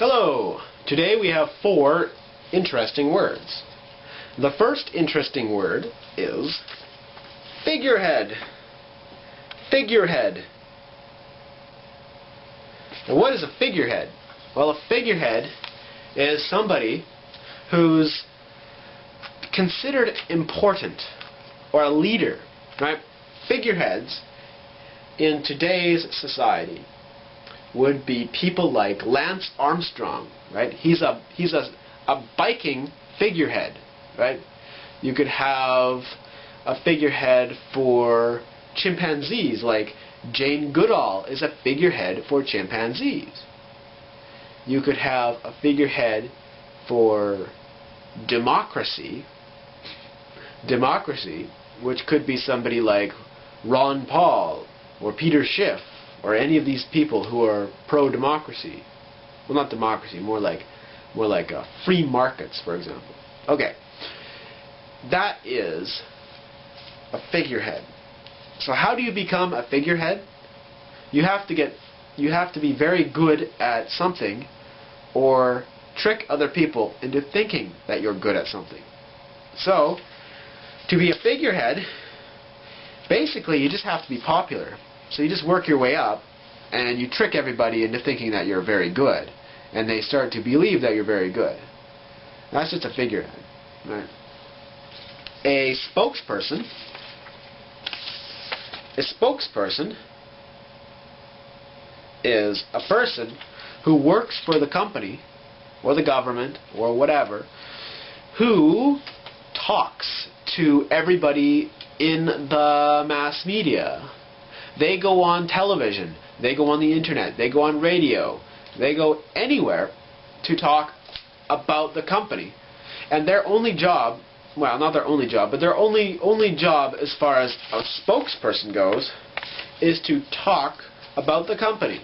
Hello! Today we have 4 interesting words. The first interesting word is figurehead. Figurehead. Now what is a figurehead? Well, a figurehead is somebody who's considered important, or a leader, right? Figureheads in today's society would be people like Lance Armstrong, right? He's a biking figurehead, right? You could have a figurehead for chimpanzees, like Jane Goodall is a figurehead for chimpanzees. You could have a figurehead for democracy, which could be somebody like Ron Paul or Peter Schiff, or any of these people who are pro-democracy. Well, not democracy, more like free markets, for example. Okay, that is a figurehead. So how do you become a figurehead? You have to be very good at something, or trick other people into thinking that you're good at something. So, to be a figurehead, basically you just have to be popular. So you just work your way up, and you trick everybody into thinking that you're very good, and they start to believe that you're very good. That's just a figurehead, right? A spokesperson. A spokesperson is a person who works for the company, or the government, or whatever, who talks to everybody in the mass media. They go on television, they go on the internet, they go on radio, they go anywhere to talk about the company. And their only job, well, not their only job, but their only job as far as a spokesperson goes is to talk about the company.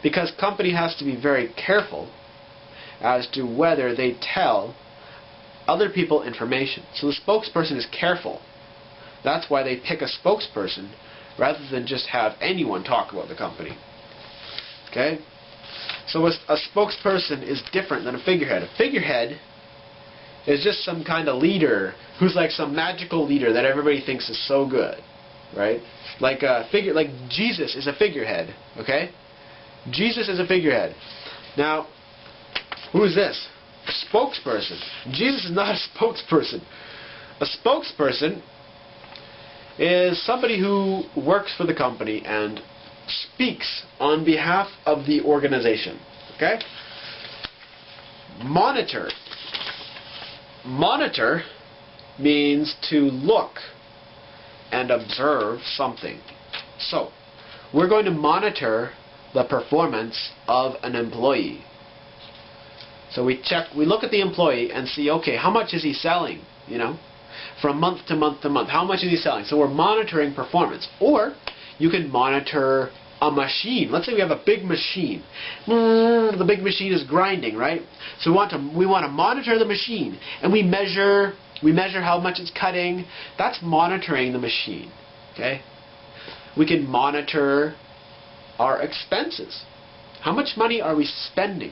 Because company has to be very careful as to whether they tell other people information. So the spokesperson is careful. That's why they pick a spokesperson rather than just have anyone talk about the company. Okay? So a spokesperson is different than a figurehead. A figurehead is just some kind of leader who's like some magical leader that everybody thinks is so good, right? Like Jesus is a figurehead, okay? Jesus is a figurehead. Now, who is this? A spokesperson. Jesus is not a spokesperson. A spokesperson is somebody who works for the company and speaks on behalf of the organization. Okay? Monitor. Monitor means to look and observe something. So, we're going to monitor the performance of an employee. So we look at the employee and see, okay, how much is he selling, you know? From month to month to month. How much is he selling? So we're monitoring performance. Or you can monitor a machine. Let's say we have a big machine. The big machine is grinding, right? So we want to monitor the machine, and we measure how much it's cutting. That's monitoring the machine. Okay? We can monitor our expenses. How much money are we spending?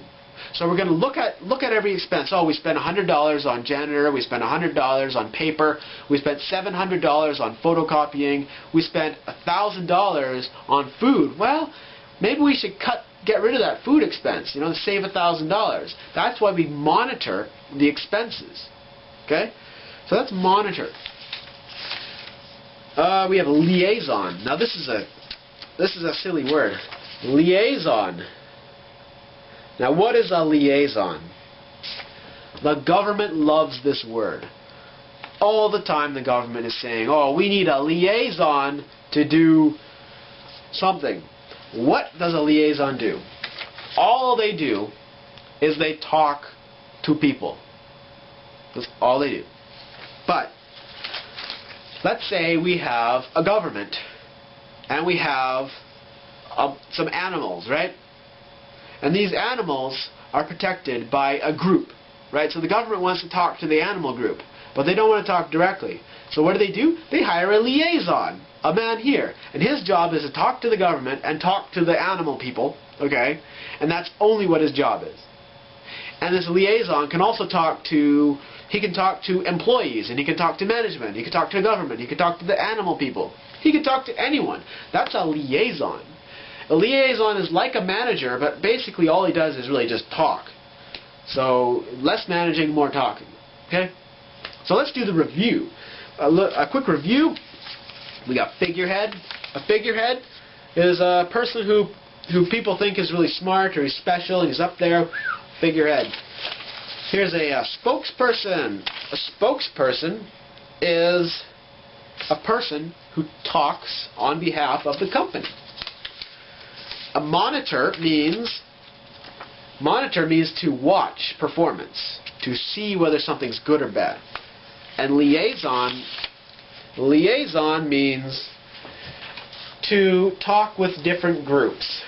So we're going to look at every expense. Oh, we spent $100 on janitor, we spent $100 on paper, we spent $700 on photocopying, we spent $1,000 on food. Well, maybe we should get rid of that food expense, you know, to save $1,000. That's why we monitor the expenses. Okay? So that's monitor. We have liaison. Now this is a silly word. Liaison. Now what is a liaison? The government loves this word. All the time the government is saying, oh, we need a liaison to do something. What does a liaison do? All they do is they talk to people. That's all they do. But let's say we have a government and we have some animals, right? And these animals are protected by a group, right? So the government wants to talk to the animal group, but they don't want to talk directly. So what do? They hire a liaison, a man here. And his job is to talk to the government and talk to the animal people, okay? And that's only what his job is. And this liaison can also talk to, he can talk to employees, and he can talk to management, he can talk to government, he can talk to the animal people. He can talk to anyone. That's a liaison. A liaison is like a manager, but basically all he does is really just talk. So less managing, more talking. Okay? So let's do the review. A quick review. We got figurehead. A figurehead is a person who people think is really smart or he's special and he's up there. Figurehead. Here's a spokesperson. A spokesperson is a person who talks on behalf of the company. A monitor means to watch performance, to see whether something's good or bad. And liaison means to talk with different groups.